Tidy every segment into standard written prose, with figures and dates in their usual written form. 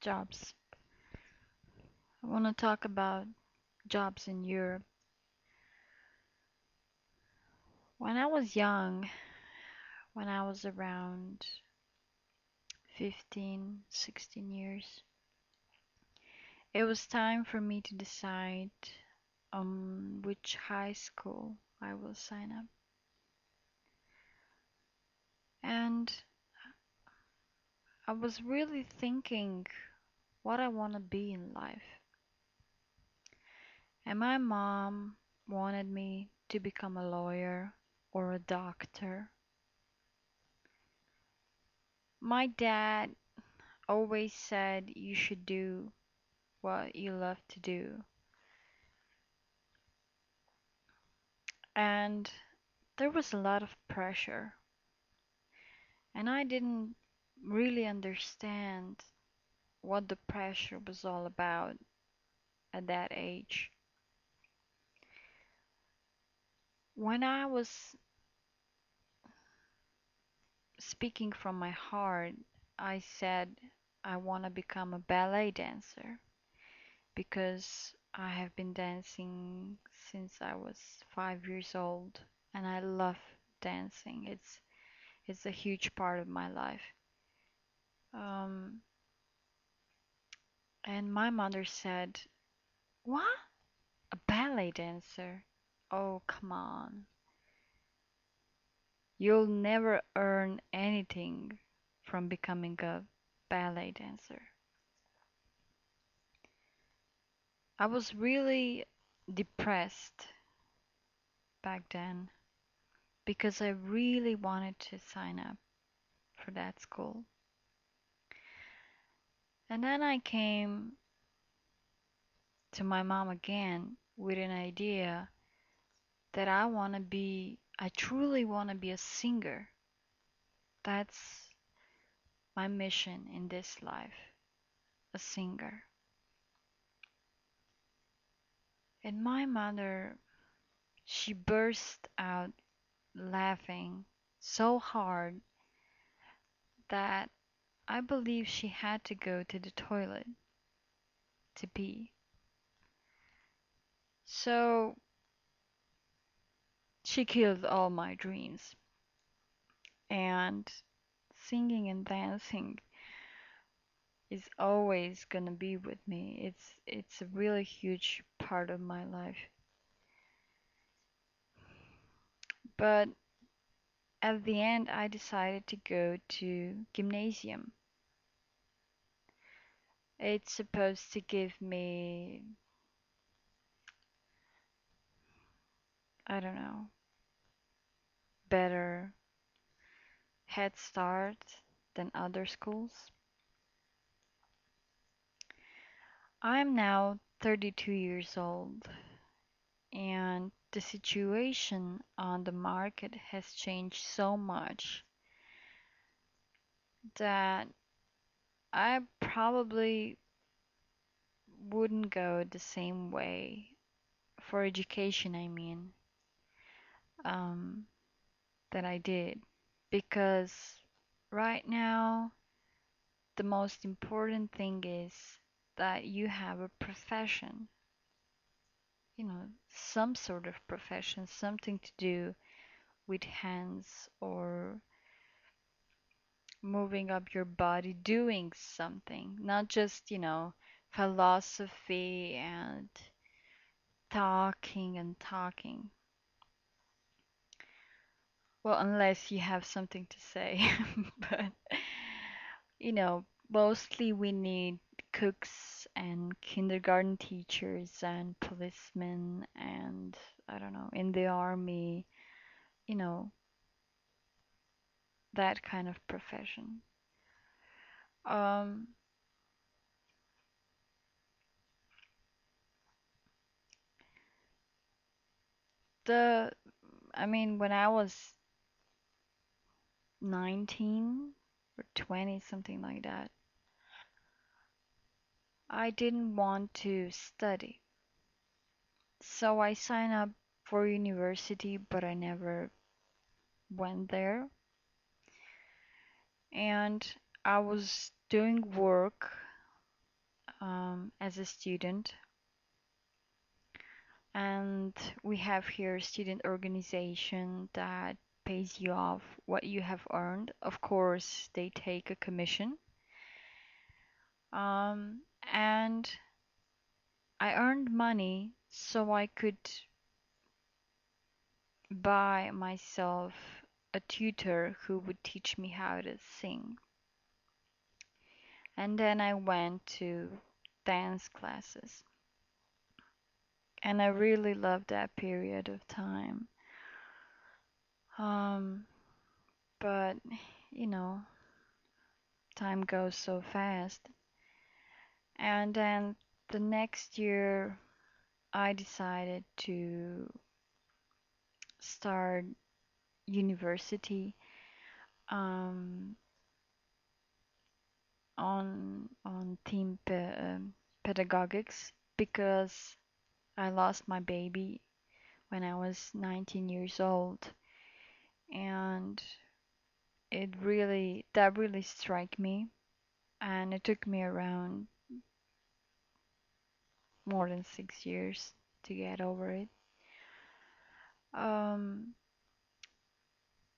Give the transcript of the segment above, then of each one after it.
Jobs. I want to talk about jobs in Europe. When I was young, when I was around 15, 16 years, it was time for me to decide on which high school I will sign up. And I was really thinking what I want to be in life. And my mom wanted me to become a lawyer or a doctor. My dad always said you should do what you love to do. And there was a lot of pressure, and I didn't really understand what the pressure was all about at that age. When I was speaking from my heart, I said I want to become a ballet dancer because I have been dancing since I was 5 years old and I love dancing. It's a huge part of my life. Um, and my mother said, "What? A ballet dancer? Oh, come on. You'll never earn anything from becoming a ballet dancer." I was really depressed back then because I really wanted to sign up for that school. And then I came to my mom again with an idea that I truly want to be a singer. That's my mission in this life, a singer. And my mother, she burst out laughing so hard that I believe she had to go to the toilet to pee. So she killed all my dreams. And singing and dancing is always gonna be with me. It's a really huge part of my life. But at the end, I decided to go to gymnasium. It's supposed to give me, I don't know, better head start than other schools. I'm now 32 years old, and the situation on the market has changed so much that I probably wouldn't go the same way for education, I mean, um, that I did. Because right now, the most important thing is that you have a profession, some sort of profession, something to do with hands or moving up your body, doing something, not just, philosophy and talking and talking. Well, unless you have something to say. But, mostly we need cooks and kindergarten teachers and policemen and, I don't know, in the army, you know, that kind of profession. Um, the, I mean, when I was 19 or 20, something like that, I didn't want to study. So I signed up for university, but I never went there. And I was doing work as a student, and we have here student organization that pays you off what you have earned. Of course, they take a commission. And I earned money so I could buy myself a tutor who would teach me how to sing. And then I went to dance classes. And I really loved that period of time. Um, but, you know, time goes so fast. And then the next year, I decided to start university um, on pedagogics because I lost my baby when I was 19 years old, and that really struck me, and it took me around more than 6 years to get over it. Um,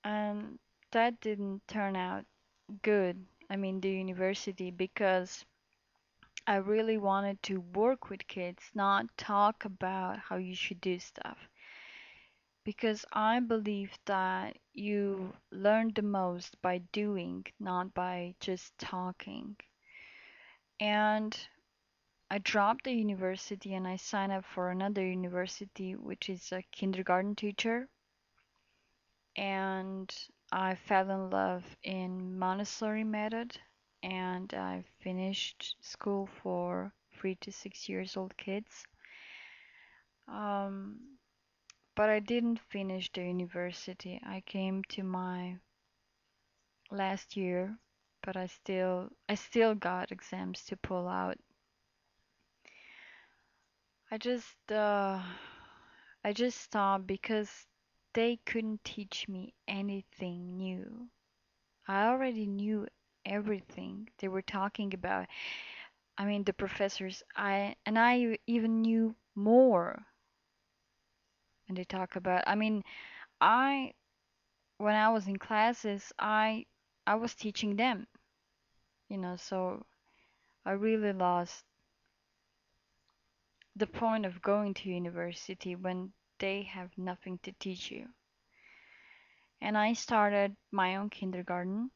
and that didn't turn out good. I mean, the university, because I really wanted to work with kids, not talk about how you should do stuff. Because I believe that you learn the most by doing, not by just talking. And I dropped the university and I signed up for another university, which is a kindergarten teacher. And I fell in love in Montessori method, and I finished school for 3 to 6 years old kids. Um, but I didn't finish the university. I came to my last year, but I still got exams to pull out. I just uh I just stopped because they couldn't teach me anything new. I already knew everything they were talking about. I mean, the professors, I even knew more. And they talk about, I mean, I when I was in classes, I was teaching them, so I really lost the point of going to university when they have nothing to teach you. And I started my own kindergarten,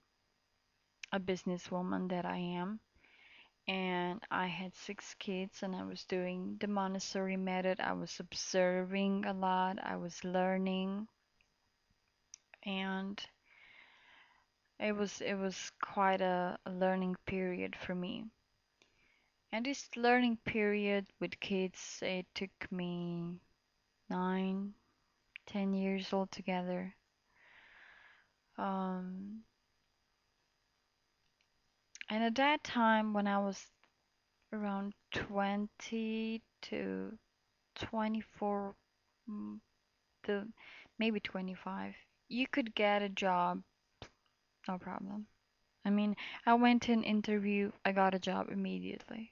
a businesswoman that I am, and I had 6 kids and I was doing the Montessori method. I was observing a lot, I was learning, and it was quite a learning period for me. And this learning period with kids, it took me 9, 10 years altogether. Um, and at that time, when I was around 20 to 24, mm, the maybe 25, you could get a job, no problem. I mean, I went to an interview, I got a job immediately,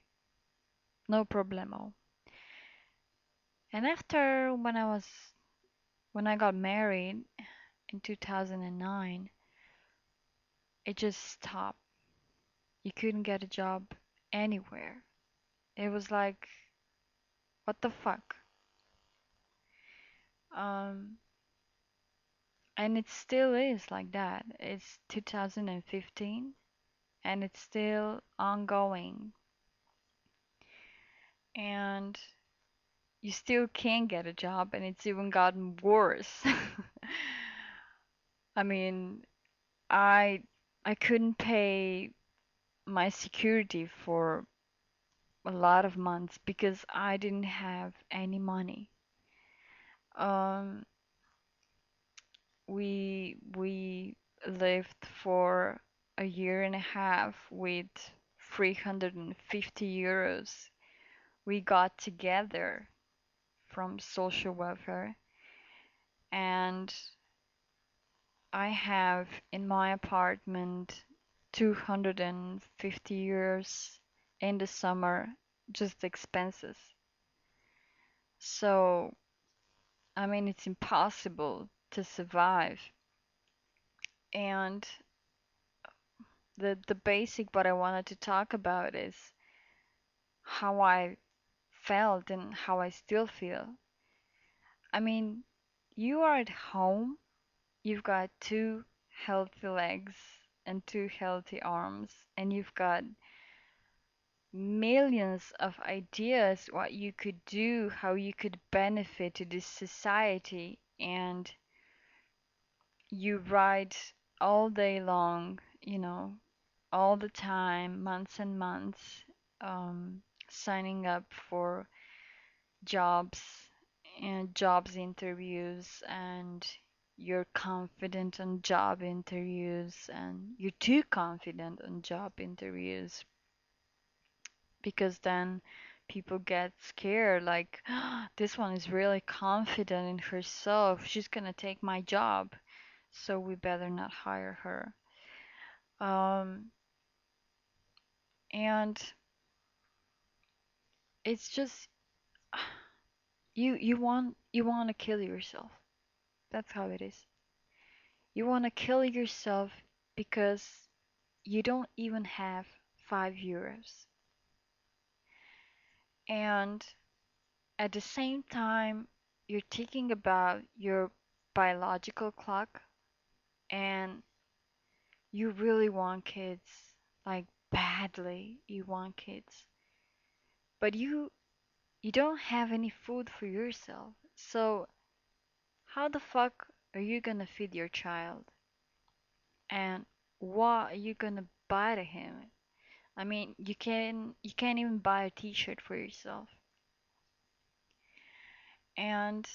no problemo. And after when I got married in 2009, it just stopped. You couldn't get a job anywhere. It was like, what the fuck? Um, and it still is like that. It's 2015 and it's still ongoing. And you still can't get a job and it's even gotten worse. I mean, I I couldn't pay my security for a lot of months because I didn't have any money. Um, we lived for a year and a half with 350 euros we got together from social welfare, and I have in my apartment 250 euros in the summer just expenses. So, I mean, it's impossible to survive. And the basic what I wanted to talk about is how I felt and how I still feel. I mean, you are at home, you've got two healthy legs and two healthy arms, and you've got millions of ideas what you could do, how you could benefit to this society, and you write all day long, all the time, months and months, signing up for jobs and jobs interviews, and you're confident on job interviews, and you're too confident on job interviews because then people get scared like, this one is really confident in herself, she's gonna take my job, so we better not hire her. um, and it's just you want to kill yourself. That's how it is. You want to kill yourself because you don't even have 5 euros. And at the same time, you're thinking about your biological clock, and you really want kids, like badly you want kids. But you don't have any food for yourself. So how the fuck are you gonna feed your child? And what are you gonna buy to him? I mean, you can't even buy a t-shirt for yourself. And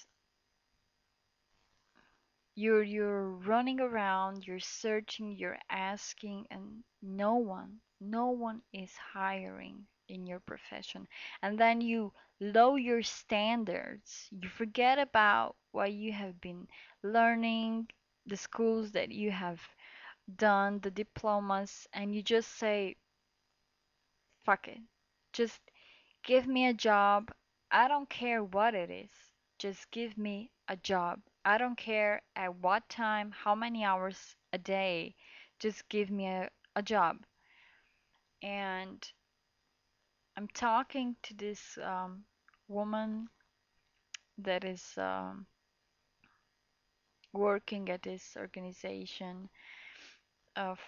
you're running around, you're searching, you're asking, and no one is hiring in your profession. And then you lower your standards. You forget about what you have been learning, the schools that you have done, the diplomas, and you just say, fuck it. Just give me a job. I don't care what it is. Just give me a job. I don't care at what time, how many hours a day. Just give me a job. And I'm talking to this woman that is working at this organization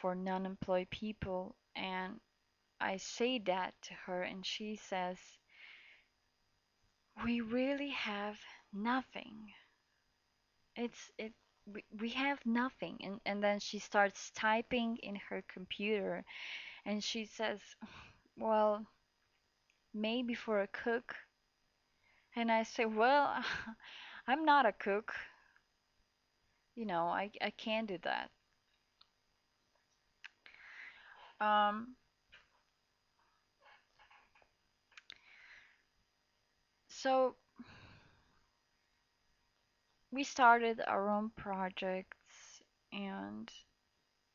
for non-employed people. And I say that to her, and she says, we really have nothing. We have nothing. And then she starts typing in her computer, and she says, well, maybe for a cook. And I say, well, I'm not a cook. I can't do that. um so we started our own projects. And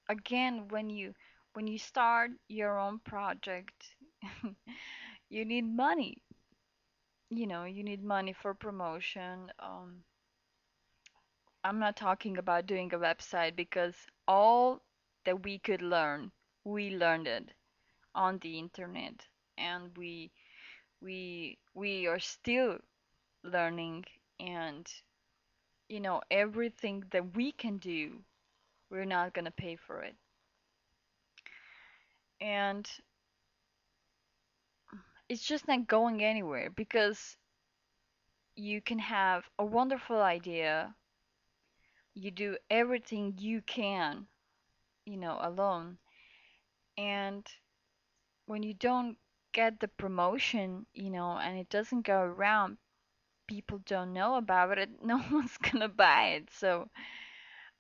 again, when you start your own project, you need money. You need money for promotion. I'm not talking about doing a website, because all that we could learn, we learned it on the internet, and we are still learning. And everything that we can do, we're not gonna pay for it. And it's just not going anywhere, because you can have a wonderful idea, you do everything you can, alone. And when you don't get the promotion, and it doesn't go around, people don't know about it, no one's gonna buy it. So,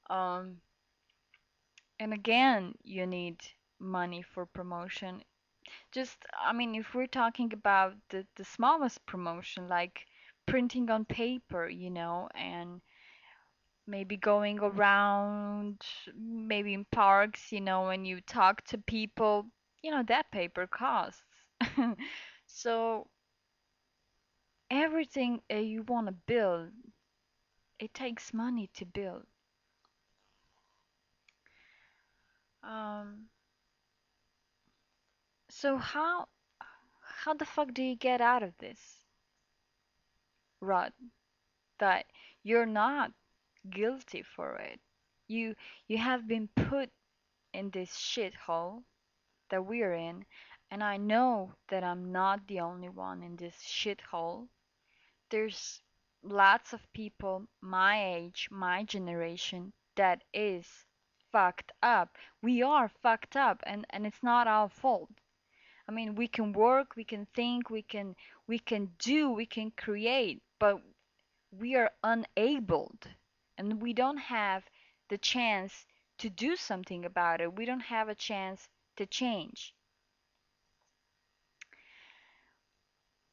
um, and again, you need money for promotion. Just, I mean, if we're talking about the smallest promotion, like printing on paper, and maybe going around, maybe in parks, when you talk to people, that paper costs. So everything you want to build, it takes money to build. Um, so how the fuck do you get out of this rut that you're not guilty for it? You you have been put in this shithole that we're in, and I know that I'm not the only one in this shithole. There's lots of people my age, my generation, that is fucked up. We are fucked up, and it's not our fault. I mean, we can work, we can think, we can do, we can create, but we are unable, and we don't have the chance to do something about it. We don't have a chance to change.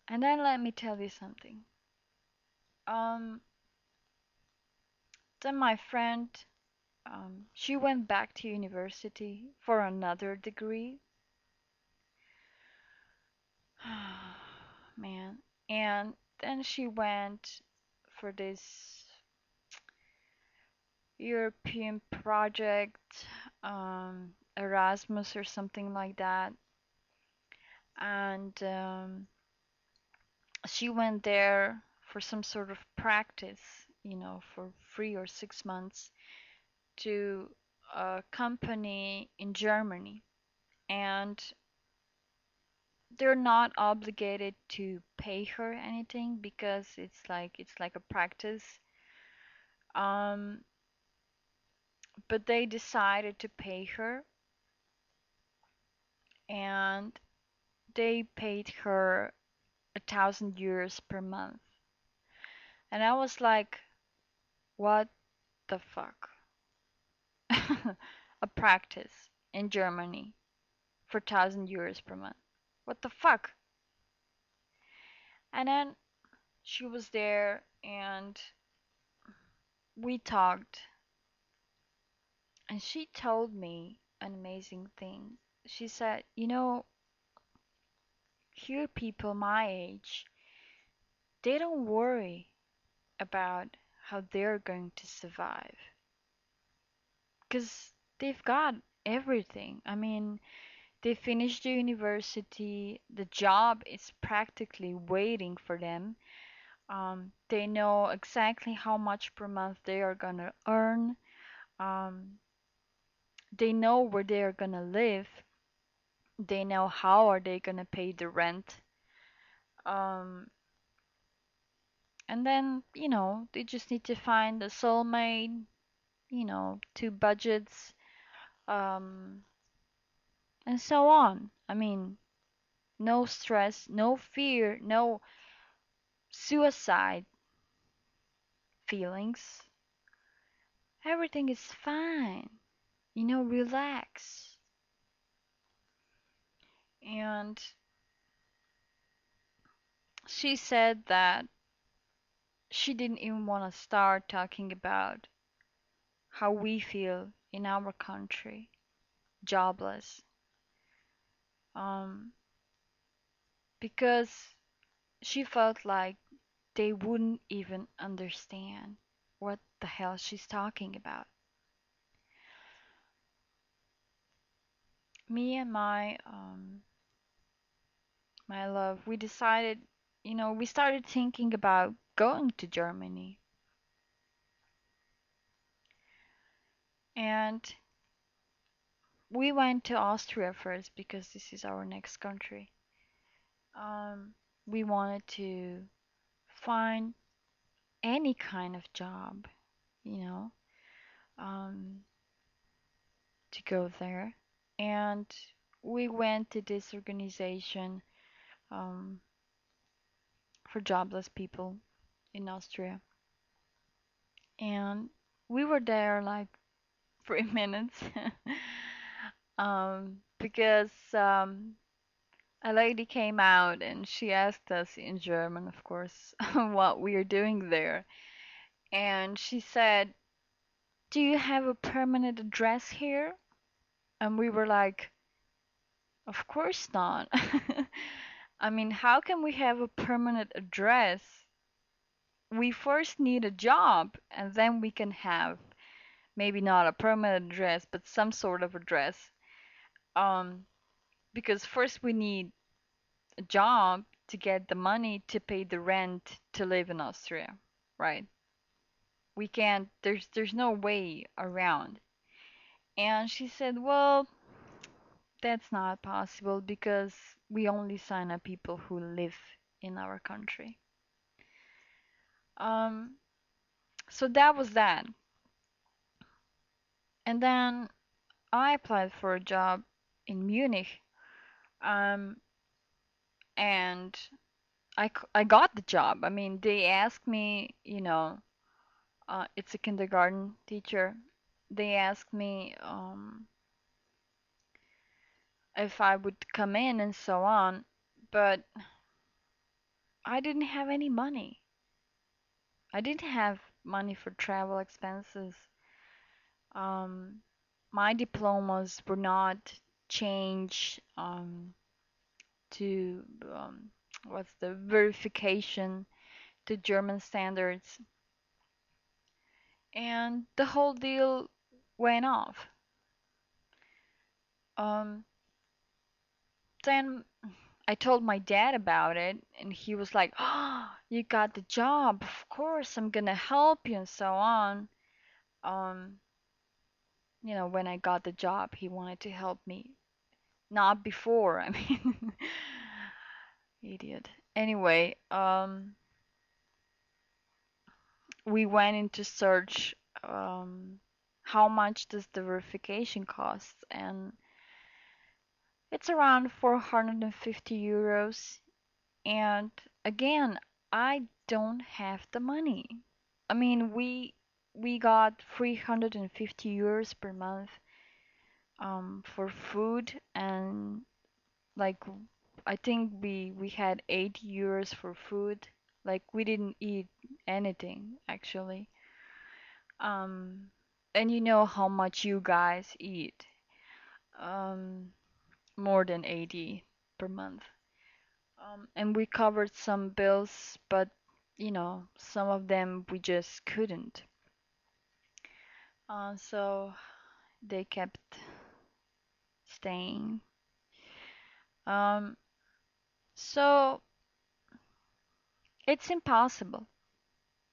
And then let me tell you something. Um, then my friend, she went back to university for another degree. Man. And then she went for this European project, Erasmus or something like that. And she went there for some sort of practice, for 3 or 6 months to a company in Germany. And they're not obligated to pay her anything because it's like a practice. Um, but they decided to pay her, and they paid her 1,000 euros per month. And I was like, what the fuck? A practice in Germany for 1,000 euros per month. What the fuck? And then she was there and we talked, and she told me an amazing thing. She said, here people my age, they don't worry about how they're going to survive because they've got everything. I mean, they finished the university, the job is practically waiting for them. They know exactly how much per month they are gonna earn. Um, they know where they are gonna live. They know how are they gonna pay the rent. Um, and then, they just need to find a soulmate, two budgets, um, and so on. I mean, no stress, no fear, no suicide feelings. Everything is fine. Relax. And she said that she didn't even want to start talking about how we feel in our country, jobless. Um, because she felt like they wouldn't even understand what the hell she's talking about. Me and my love, we decided, we started thinking about going to Germany. And we went to Austria first because this is our next country. We wanted to find any kind of job, you know, um, to go there. And we went to this organization um, for jobless people in Austria. And we were there like 3 minutes because a lady came out and she asked us in German, of course, what we are doing there. And she said, do you have a permanent address here? And we were like, of course not. I mean, how can we have a permanent address? We first need a job, and then we can have maybe not a permanent address, but some sort of address. Um, because first we need a job to get the money to pay the rent to live in Austria, right? We can't, there's no way around. And she said, well, that's not possible because we only sign up people who live in our country. Um, so that was that. And then I applied for a job in Munich. Um, and I got the job. I mean, they asked me, it's a kindergarten teacher. They asked me if I would come in and so on, but I didn't have any money. I didn't have money for travel expenses. Um, my diplomas were not changed to what's the verification to German standards, and the whole deal went off. Um, then I told my dad about it, and he was like, "Oh, you got the job. Of course, I'm gonna help you," and so on. Um, when I got the job, he wanted to help me. Not before, I mean, idiot. Anyway, we went into search, um, how much does the verification cost, and it's around 450 euros. And again, I don't have the money. I mean, we got 350 euros per month for food, and like I think we had 80 euros for food. Like we didn't eat anything actually. Um and you know how much you guys eat. Um More than 80 per month. And we covered some bills, but some of them we just couldn't. So they kept staying. Um, so it's impossible.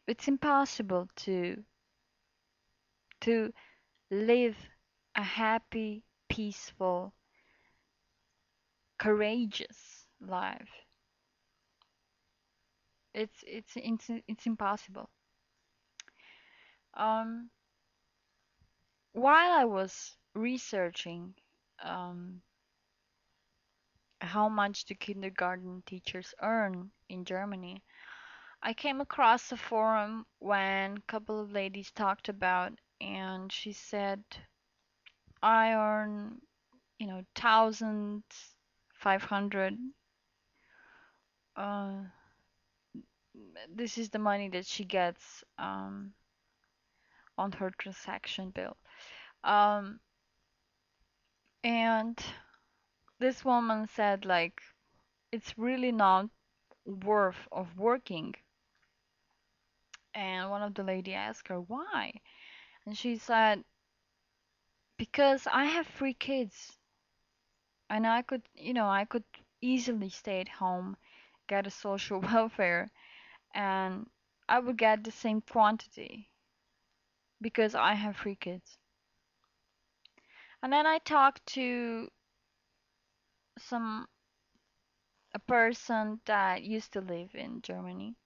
It's impossible to live a happy, peaceful, courageous life. It's impossible. Um, while I was researching um, how much do kindergarten teachers earn in Germany, I came across a forum when a couple of ladies talked about, and she said, I earn, 1,500. Uh, this is the money that she gets on her transaction bill. Um, and this woman said, like, it's really not worth of working. And one of the lady asked her why, and she said, because I have three kids, and I could easily stay at home, get a social welfare, and I would get the same quantity because I have three kids. And then I talked to some a person that used to live in Germany.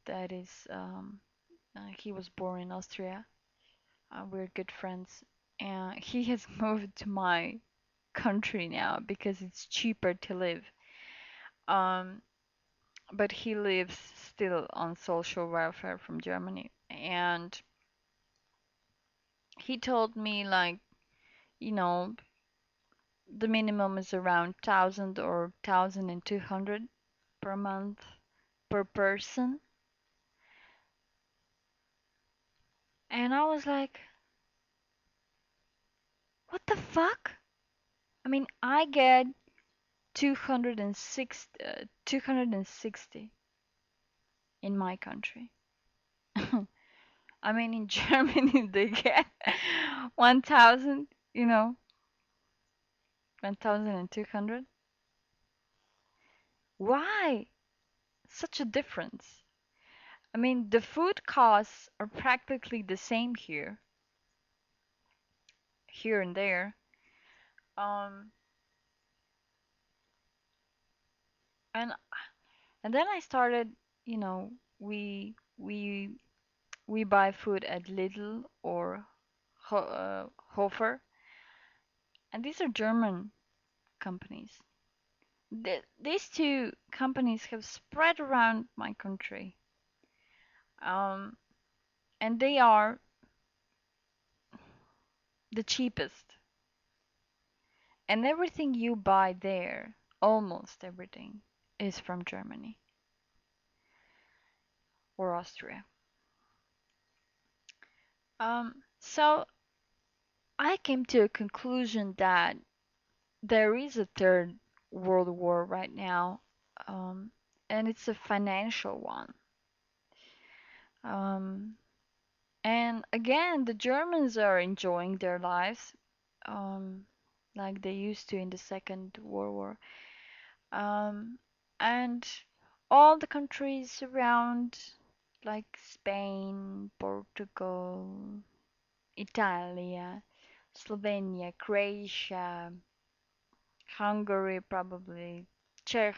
That is, he was born in Austria. We're good friends, and he has moved to my country now because it's cheaper to live. Um, but he lives still on social welfare from Germany, and he told me like, you know, the minimum is around 1,000 or 1,200 per month per person. And I was like, what the fuck? I mean, I get 260 in my country. I mean, in Germany they get 1,000, 1,200. Why such a difference? I mean, the food costs are practically the same here and there. Um, and and then I started, you know, we we we buy food at Lidl or Hofer, and these are German companies. These two companies have spread around my country, um, and they are the cheapest. And everything you buy there, almost everything, is from Germany or Austria. So I came to a conclusion that there is a third world war right now, um, and it's a financial one. Um, and again, the Germans are enjoying their lives, um, like they used to in the Second World War. Um, and all the countries around, like Spain, Portugal, Italy, Slovenia, Croatia, Hungary, probably Czech,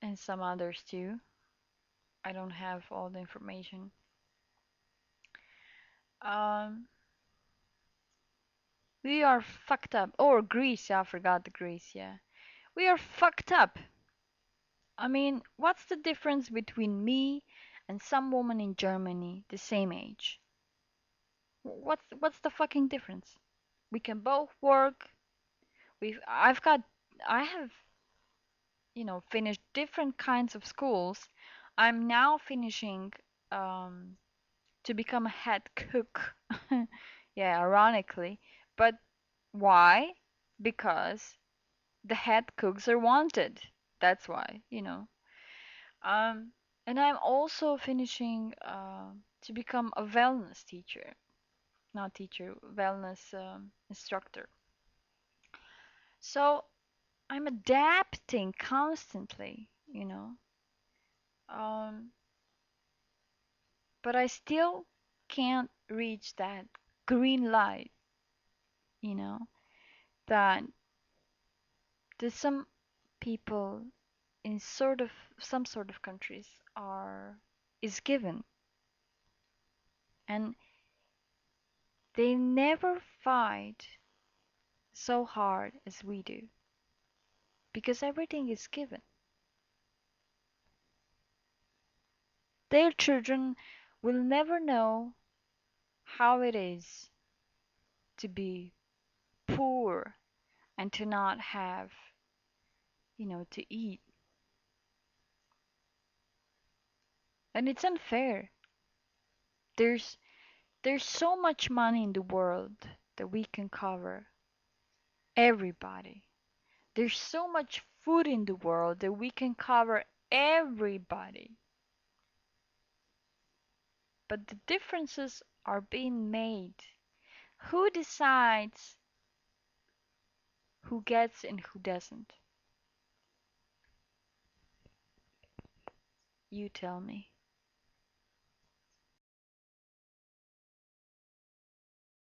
and some others too. I don't have all the information. Um, we are fucked up. Or Greece, yeah, I forgot the Greece, yeah. We are fucked up. I mean, what's the difference between me and some woman in Germany the same age? What's the fucking difference? We can both work. I've got I have, finished different kinds of schools. I'm now finishing um to become a head cook. Yeah, ironically. But why? Because the head cooks are wanted. That's why. Um, and I'm also finishing to become a wellness teacher, not teacher, wellness instructor. So I'm adapting constantly. Um, but I still can't reach that green light, you know, that there's some people in some sort of countries are is given, and they never fight so hard as we do because everything is given. Their children will never know how it is to be poor and to not have, to eat. And it's unfair. There's there's so much money in the world that we can cover everybody. There's so much food in the world that we can cover everybody. But the differences are being made. Who decides who gets and who doesn't? You tell me.